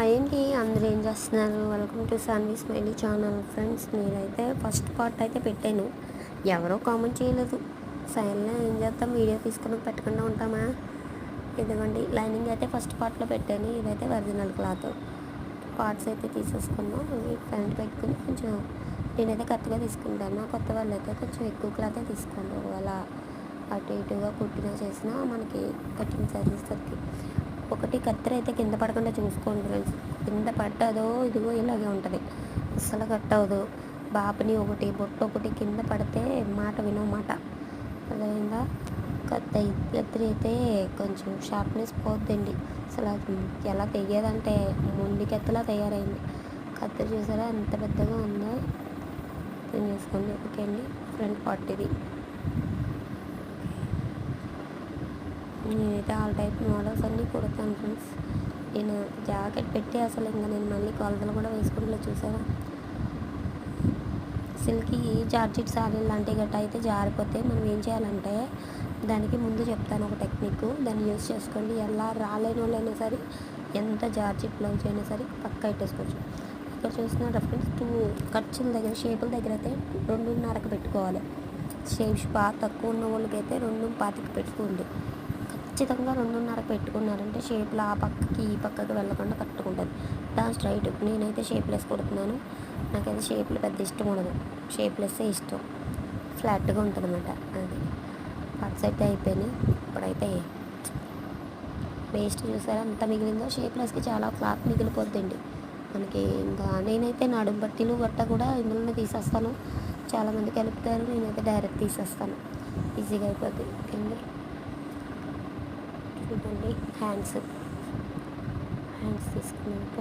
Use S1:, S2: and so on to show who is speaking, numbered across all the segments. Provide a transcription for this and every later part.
S1: ఏంటి అందరూ ఏం చేస్తున్నారు? Welcome to Sanvi smiley channel. Friends, నేనైతే ఫస్ట్ పార్ట్ అయితే పెట్టాను. ఎవరో కామెంట్ చేయలేదు. సైన్లో ఏం చేస్తాం, వీడియో తీసుకుని పెట్టకుండా ఉంటామా? ఇదిగోండి, లైనింగ్ అయితే ఫస్ట్ పార్ట్లో పెట్టాను. ఇదైతే ఒరిజినల్ క్లాత్. పార్ట్స్ అయితే తీసేసుకున్నాం. ఇవి ఫ్రంట్ పెట్టుకుని కొంచెం నేనైతే కరెక్ట్గా తీసుకుంటాను. కొత్త వాళ్ళు అయితే కొంచెం ఎక్కువ క్లాతే తీసుకోండి. అలా అటు ఇటుగా కుట్టినా చేసినా మనకి కటింగ్ సరిస్తుంది. ఒకటి కత్తెర అయితే కింద పడకుండా చూసుకోండి ఫ్రెండ్స్. కింద పడ్డదో ఇదిగో ఇలాగే ఉంటుంది, అస్సలు కట్ అవ్వదు. బాపని ఒకటి బొట్టు ఒకటి కింద పడితే మాట వినమాట. అదేవిధంగా కత్తెర అయితే కొంచెం షార్ప్నెస్ పోద్దండి. అసలు అది ఎలా తెయ్యేదంటే మొండికెత్తలా తయారైంది. కత్తెర చూసారా ఎంత పెద్దగా ఉందో, చూసుకోండి. ఓకే అండి, ఫ్రంట్ పార్ట్ ఇది. నేనైతే ఆల్ టైప్ మోడల్స్ అన్నీ కుడతాను ఫ్రెండ్స్. నేను జాకెట్ పెట్టి అసలు ఇంకా నేను మళ్ళీ కొలతలు కూడా వేసుకుంటూ చూసారా. సిల్కీ జార్జెట్ శారీలు లాంటి గట్ట అయితే జారిపోతే మనం ఏం చేయాలంటే, దానికి ముందు చెప్తాను ఒక టెక్నిక్, దాన్ని యూజ్ చేసుకోండి. ఎలా రాలేని వాళ్ళైనా సరే, ఎంత జార్జెట్ బ్లౌజ్ అయినా సరే పక్క పెట్టేసుకోవచ్చు. ఇక్కడ చూస్తున్నారు ఫ్రెండ్స్, 2 ఖర్చుల దగ్గర షేపుల దగ్గర అయితే 2.5కి పెట్టుకోవాలి. షేప్స్ బాగా తక్కువ ఉన్న వాళ్ళకైతే 2.25కి పెట్టుకోండి. ఖచ్చితంగా 2.5కి పెట్టుకున్నారంటే షేప్లో ఆ పక్కకి ఈ పక్కకి వెళ్ళకుండా కట్టుకుంటుంది. దాని స్ట్రైట్. నేనైతే షేప్లెస్ కుడుతున్నాను. నాకైతే షేప్లు పెద్ద ఇష్టం ఉండదు, షేప్లెస్సే ఇష్టం. ఫ్లాట్గా ఉంటుంది అన్నమాట. అది పార్ట్స్ అయితే అయిపోయినాయి. ఇప్పుడైతే వేస్ట్ చూసారా ఎంత మిగిలిందో. షేప్లెస్కి చాలా క్లాత్ మిగిలిపోద్దండి మనకి. ఇంకా నేనైతే నడుం పట్టీలు గట్ట కూడా ఇందులోనే తీసేస్తాను. చాలామంది కలుపుతారు, నేనైతే డైరెక్ట్ తీసేస్తాను, ఈజీగా అయిపోద్ది. ఓకే, చూడండి. హ్యాండ్స్ తీసుకున్నాక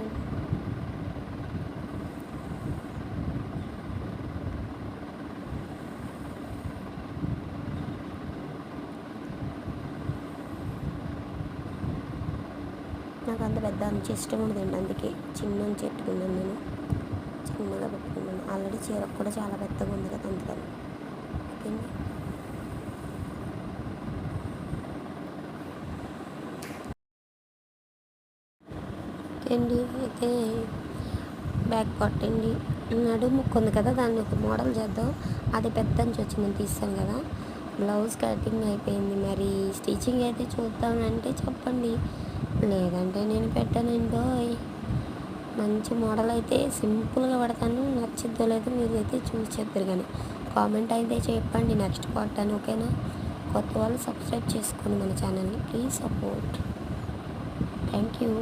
S1: నాకు అంత పెద్ద అంచు ఇష్టం ఉండదండి, అందుకే చిన్న అంచు పెట్టుకున్నాను. నేను చిన్నగా పెట్టుకున్నాను. ఆల్రెడీ చీర కూడా చాలా పెద్దగా ఉంది కదా, అందుకని. ఓకే అండి. అయితే బ్యాక్ పార్ట్ అండి, నడుము ముక్కు ఉంది కదా, దాన్ని ఒక మోడల్ చేద్దాం. అది పెద్ద అంచు వచ్చి నేను తీస్తాను కదా. బ్లౌజ్ కటింగ్ అయిపోయింది, మరి స్టిచ్చింగ్ అయితే చూద్దామంటే చెప్పండి, లేదంటే నేను పెట్టానండో. మంచి మోడల్ అయితే సింపుల్గా పడతాను. నచ్చిద్దో లేదో మీరు అయితే చూసి చెప్తారు, కానీ కామెంట్ అయితే చెప్పండి నెక్స్ట్ పార్ట్ అని. ఓకేనా? కొత్త వాళ్ళు సబ్స్క్రైబ్ చేసుకోండి మన ఛానల్ని. Please support. Thank you.